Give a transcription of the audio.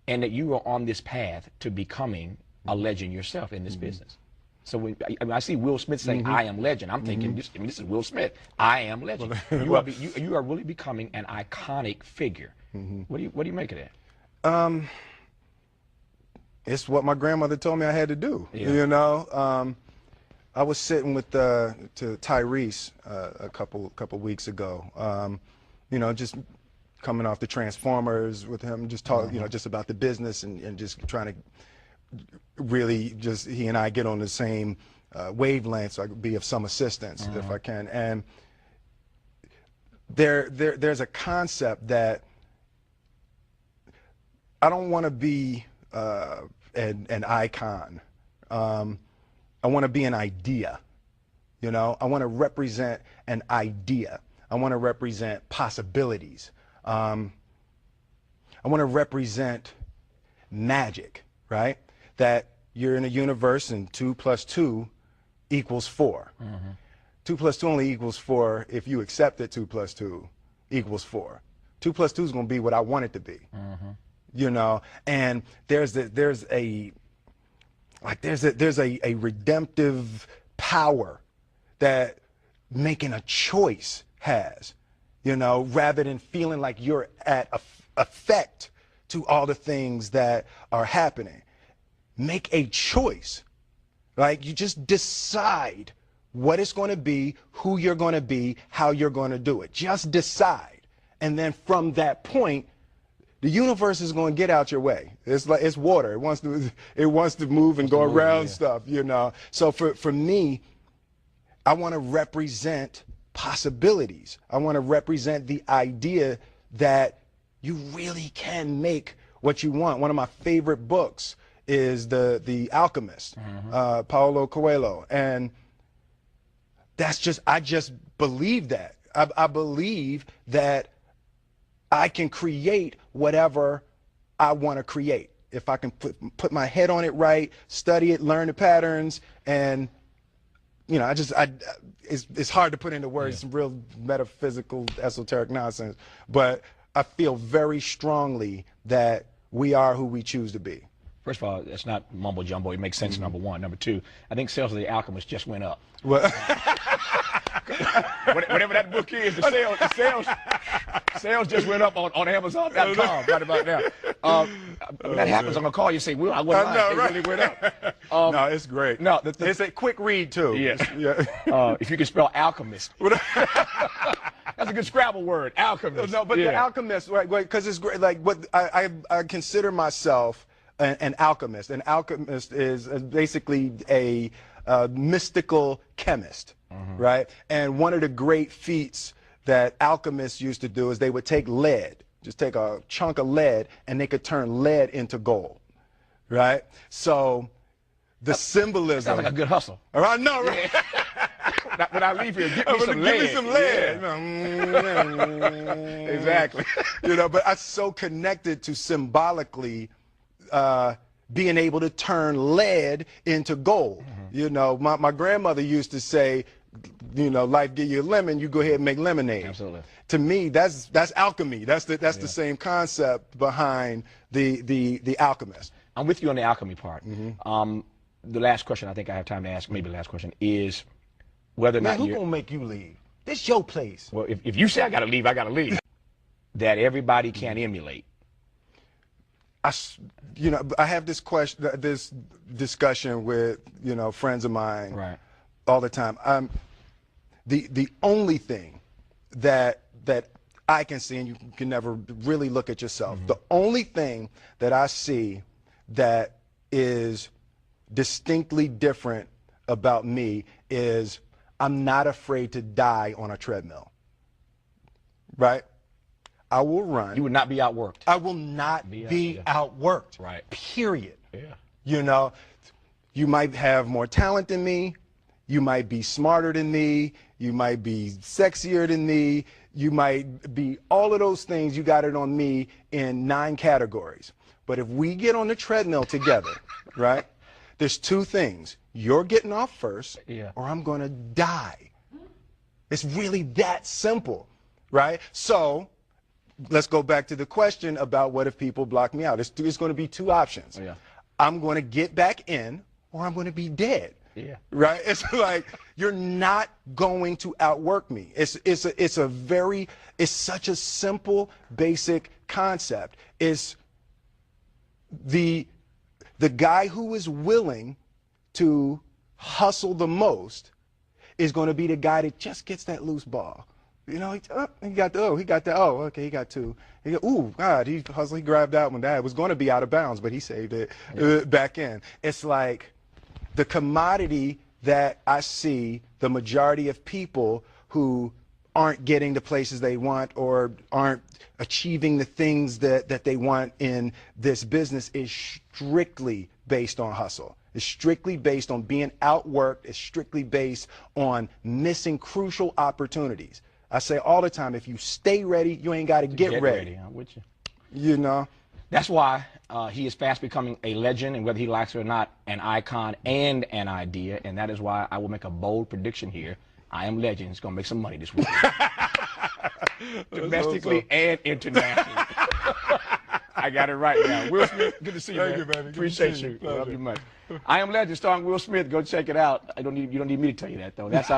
and that you are on this path to becoming a legend yourself in this business. So when I see Will Smith saying, "I am legend," I'm thinking, this is Will Smith. I am legend. You are really becoming an iconic figure. What do you make of that? It's what my grandmother told me I had to do. Yeah. You know, I was sitting with to Tyrese a couple weeks ago. You know, just coming off the Transformers with him, just talking, you know, just about the business and just trying to really just he and I get on the same wavelength, so I could be of some assistance if I can. And there's a concept that I don't want to be an icon. I want to be an idea. You know, I want to represent an idea. I want to represent possibilities. I want to represent magic, right? That you're in a universe and 2 + 2 = 4. 2 + 2 only equals 4 if you accept that 2 + 2 = 4. 2 + 2 is going to be what I want it to be. You know, and there's a redemptive power that making a choice has, you know, rather than feeling like you're at effect to all the things that are happening. Make a choice. Like, you just decide what it's going to be, who you're going to be, how you're going to do it. Just decide. And then from that point, the universe is going to get out your way. It's like it's water. It wants to move and go around stuff, you know. So for me, I want to represent possibilities. I want to represent the idea that you really can make what you want. One of my favorite books is The Alchemist, Paulo Coelho, and I just believe that. I believe that I can create whatever I want to create if I can put my head on it right, study it, learn the patterns, and you know, it's hard to put into words, some real metaphysical, esoteric nonsense, but I feel very strongly that we are who we choose to be. First of all, that's not mumbo jumbo. It makes sense. Number one. Number two, I think sales of The Alchemist just went up. Well, whatever that book is, the sales just went up on Amazon.com right about now. When that happens, I'm gonna call you and say, "Well, I wasn't lying. They really went up." No, it's great. No, it's a quick read too. Yes. Yeah. If you can spell alchemist. That's a good Scrabble word, alchemist. No, but The Alchemist, right? Because it's great. Like, what I consider myself an alchemist. An alchemist is basically a mystical chemist, right? And one of the great feats that alchemists used to do is they would take lead, just take a chunk of lead, and they could turn lead into gold, right? So the symbolism. Sounds like a good hustle. I know, right? When I leave here, give me some lead. Exactly. You know, but I'm so connected to symbolically being able to turn lead into gold. You know, my grandmother used to say, you know, life give you a lemon, you go ahead and make lemonade. Absolutely. To me, that's alchemy. That's the same concept behind the Alchemist. I'm with you on the alchemy part. The last question I think I have time to ask, maybe the last question, is whether or not who gonna make you leave? This your place. Well, if you say I gotta leave, I gotta leave. That everybody can emulate. You know, I have this discussion with, you know, friends of mine all the time. The only thing that I can see, and you can never really look at yourself, the only thing that I see that is distinctly different about me is I'm not afraid to die on a treadmill, right? I will run. You would not be outworked. I will not be outworked. Right. Period. Yeah. You know, you might have more talent than me. You might be smarter than me. You might be sexier than me. You might be all of those things. You got it on me in 9 categories. But if we get on the treadmill together, right, there's 2 things. You're getting off first, or I'm going to die. It's really that simple, right? So let's go back to the question about what if people block me out. It's going to be two options. Oh, yeah. I'm going to get back in, or I'm going to be dead. Yeah. Right? It's like you're not going to outwork me. It's such a simple, basic concept. It's the guy who is willing to hustle the most is going to be the guy that just gets that loose ball. You know, he got two. Ooh, God, he hustled, he grabbed that one. That was going to be out of bounds, but he saved it back in. It's like the commodity that I see the majority of people who aren't getting the places they want or aren't achieving the things that they want in this business is strictly based on hustle. It's strictly based on being outworked. It's strictly based on missing crucial opportunities. I say all the time, if you stay ready, you ain't got to get ready. I'm with you. You know? That's why he is fast becoming a legend, and whether he likes it or not, an icon and an idea. And that is why I will make a bold prediction here. I Am Legend is going to make some money this week. Domestically and internationally. I got it right now. Will Smith, good to see you, man. Thank you, baby. Appreciate you. Love you much. I Am Legend starring Will Smith. Go check it out. You don't need me to tell you that, though. That's